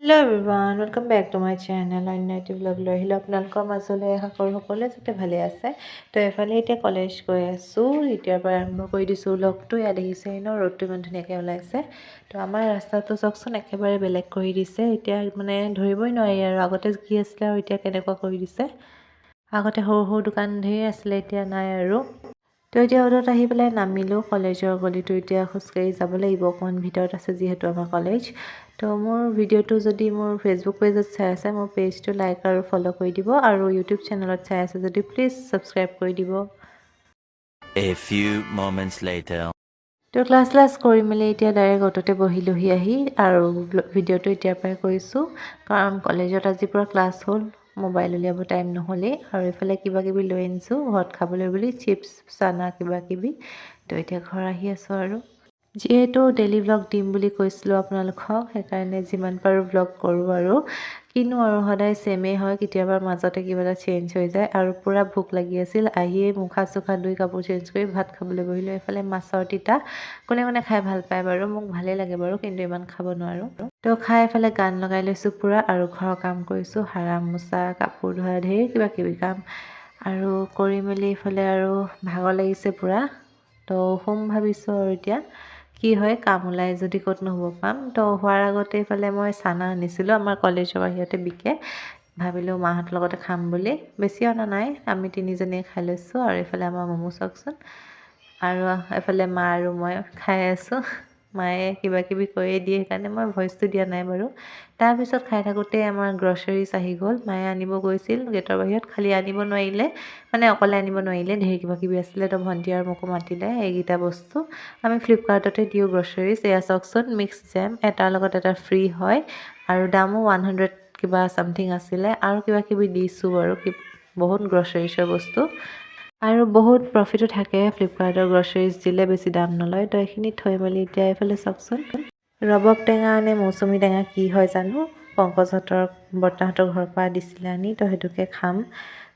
Hello everyone, welcome back to my channel. I'm Native Vlog লৈ আহিলোঁ আপোনালোকৰ মাজলৈ। আশা কৰোঁ সকলোৱে যাতে ভালে আছে। তো এফালে এতিয়া কলেজ গৈ আছোঁ। এতিয়াৰ পৰা আৰম্ভ কৰি দিছোঁ ভ্লগটো। ইয়াত দেখিছে ন ৰ'দটো ইমান ধুনীয়াকৈ ওলাইছে। তো আমাৰ ৰাস্তাটো চাওকচোন একেবাৰে বেলেগ কৰি দিছে। এতিয়া মানে ধৰিবই নোৱাৰি আৰু আগতে কি আছিলে আৰু এতিয়া কেনেকুৱা কৰি দিছে। আগতে সৰু সৰু দোকান ধেৰ আছিলে, এতিয়া নাই আৰু। তো এতিয়া ৰ'দত আহি পেলাই নামিলোঁ কলেজৰ গলিটো। এতিয়া খোজকাঢ়ি যাব লাগিব, অকণমান ভিতৰত আছে যিহেতু আমাৰ কলেজ। তো মোৰ ভিডিঅ'টো যদি মোৰ ফেচবুক পেজত চাই আছে, মোৰ পেজটো লাইক আৰু ফ'ল' কৰি দিব, আৰু ইউটিউব চেনেলত চাই আছে যদি প্লিজ ছাবস্ক্ৰাইব কৰি দিব। A few moments later. তো ক্লাছ কৰি মেলি এতিয়া ডাইৰেক্ট অটোতে বহিলোহি আহি, আৰু ভিডিঅ'টো এতিয়াৰ পৰাই কৰিছোঁ কাৰণ কলেজত আজিৰ পৰা ক্লাছ হ'ল। মোবাইল উলিয়াব টাইম নহ'লেই, আৰু এইফালে কিবা কিবি লৈ আনিছোঁ ঘৰত খাবলৈ বুলি, চিপছ চানা কিবা কিবি। তো এতিয়া ঘৰ আহি আছোঁ আৰু। যিহেতু ডেইলি ভ্লগ দিম বুলি কৈছিলোঁ আপোনালোকক, সেইকাৰণে যিমান পাৰোঁ ভ্লগ কৰোঁ আৰু। কিনো আৰু সদায় ছেমেই হয়, কেতিয়াবা মাজতে কিবা এটা চেঞ্জ হৈ যায়। আৰু পূৰা ভোক লাগি আছিল, আহিয়ে মুখা চুখা ধুই কাপোৰ চেঞ্জ কৰি ভাত খাবলৈ বহিলোঁ। এইফালে মাছৰ তিতা কোনে কোনে খাই ভাল পায় বাৰু, মোক ভালেই লাগে বাৰু, কিন্তু ইমান খাব নোৱাৰোঁ। তো খাই এইফালে গান লগাই লৈছোঁ পূৰা, আৰু ঘৰৰ কাম কৰিছোঁ, হাৰা মোচা কাপোৰ ধোৱা ঢেৰ কিবা কিবি কাম আৰু কৰি মেলি এইফালে আৰু ভাগৰ লাগিছে পূৰা। তো শুম ভাবিছোঁ আৰু এতিয়া কি হয়, কাম ওলাই যদি ক'তনো শুব পাম। তো হোৱাৰ আগতে এইফালে মই চানা আনিছিলোঁ, আমাৰ কলেজৰ বাহিৰতে বিকে। ভাবিলোঁ মাহঁতৰ লগতে খাম বুলি, বেছি অনা নাই, আমি তিনিজনীয়ে খাই লৈছোঁ। আৰু এইফালে আমাৰ মমো চাওকচোন, আৰু এইফালে মা আৰু মই খাই আছোঁ। মায়ে কিবা কিবি কৰিয়ে দিয়ে, সেইকাৰণে মই ভইচটো দিয়া নাই বাৰু। তাৰপিছত খাই থাকোঁতে আমাৰ গ্ৰচাৰিজ আহি গ'ল। মায়ে আনিব গৈছিল গেটৰ বাহিৰত, খালি আনিব নোৱাৰিলে, মানে অকলে আনিব নোৱাৰিলে, ঢেৰ কিবা কিবি আছিলে। তো ভণ্টি আৰু মোকো মাতিলে। এইকেইটা বস্তু আমি ফ্লিপকাৰ্টতে দিওঁ গ্ৰচাৰিজ। এয়া চাওকচোন, মিক্স জেম, এটাৰ লগত এটা ফ্ৰী হয়, আৰু দামো 100 কিবা চামথিং আছিলে। আৰু কিবা কিবি দিছোঁ বাৰু, বহুত গ্ৰচাৰিজৰ বস্তু, আৰু বহুত প্ৰফিটো থাকে ফ্লিপকাৰ্টৰ গ্ৰচাৰিজ দিলে, বেছি দাম নলয়। তো এইখিনি থৈ মেলি এতিয়া এইফালে চাওকচোন, ৰবাব টেঙা নে মৌচুমী টেঙা কি হয় জানো, পংকজহঁতৰ বৰ্তাহঁতৰ ঘৰৰ পৰা দিছিলে আনি। তো সেইটোকে খাম,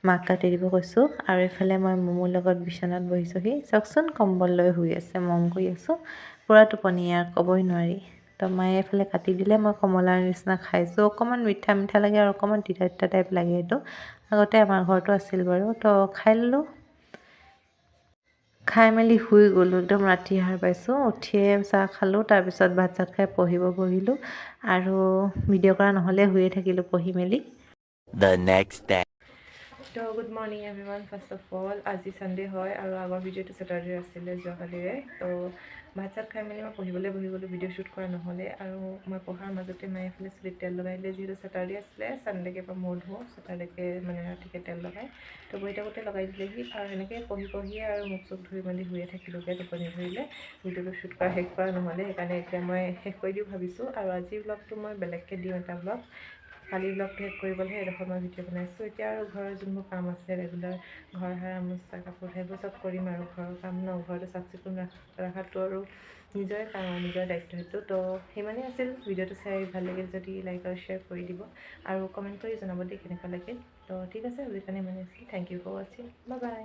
মাক কাটি দিব কৈছোঁ। আৰু এইফালে মই মমোৰ লগত বিচনাত বহিছোঁহি, চাওকচোন কম্বল লৈ শুই আছে, মম কৰি আছোঁ, পূৰা টোপনি আৰু ক'বই নোৱাৰি। তো মায়ে এইফালে কাটি দিলে, মই কমলাৰ নিচিনা খাইছোঁ। অকণমান মিঠা মিঠা লাগে আৰু অকণমান তিতা তিতা টাইপ লাগে এইটো, আগতে আমাৰ ঘৰতো আছিল বাৰু। তো খাই ল'লোঁ, খাই মেলি শুই গ'লোঁ, একদম ৰাতি সাৰ পাইছোঁ। উঠিয়ে চাহ খালোঁ, তাৰপিছত ভাত চাত খাই পঢ়িব বহিলোঁ, আৰু ভিডিঅ' কৰা নহ'লে শুয়ে থাকিলোঁ পঢ়ি মেলি। The next day. তো good morning everyone. First of all আজি ছানডে হয়, আৰু আগৰ ভিডিঅ'টো ছেটাৰডে আছিলে যোৱাকালিৰে। তো ভাত চাত খাই মেলি মই পঢ়িবলৈ বহি গ'লোঁ, ভিডিঅ' শ্বুট কৰা নহ'লে। আৰু মই পঢ়াৰ মাজতে মায়ে এইফালে চুলিত তেল লগাই দিলে, যিহেতু ছেটাৰডে আছিলে, ছানডেকে পৰা মূৰ ধুওঁ, ছেটাৰডেকে মানে ৰাতিকে তেল লগাই। তো বহি থাকোঁতে লগাই দিলেহি, আৰু সেনেকৈ পঢ়িয়ে আৰু মুখ চুখ ধুই মেলি শুয়ে থাকিলোঁগৈ, টোপনি ধৰিলে। ভিডিঅ'টো শ্বুট কৰা শেষ কৰা নহ'লে, সেইকাৰণে এতিয়া মই শেষ কৰি দিওঁ ভাবিছোঁ। আৰু আজিৰ ভ্লগটো মই বেলেগকৈ দিওঁ এটা ভ্লগ, কালিৰ ভ্লগটো শেষ কৰিবলৈহে এডোখৰ মই ভিডিঅ' বনাইছোঁ। এতিয়া আৰু ঘৰৰ যোনবোৰ কাম আছে ৰেগুলাৰ, ঘৰ সাৰা মোচা কাপোৰ সেইবোৰ চব কৰিম। আৰু ঘৰৰ কাম ন, ঘৰটো চাফ চিকুণ ৰখাটো আৰু নিজৰে কাম আৰু নিজৰ দায়িত্ব সেইটো। তো সিমানেই আছিল। ভিডিঅ'টো চাই ভাল লাগিল যদি লাইক আৰু শ্বেয়াৰ কৰি দিব, আৰু কমেণ্ট কৰি জনাব দেই কেনেকুৱা লাগিল। তো ঠিক আছে, আজিৰ কাৰণে ইমানেই আছিল। থেংক ইউ ফৰ ৱাচিং, বাই বাই।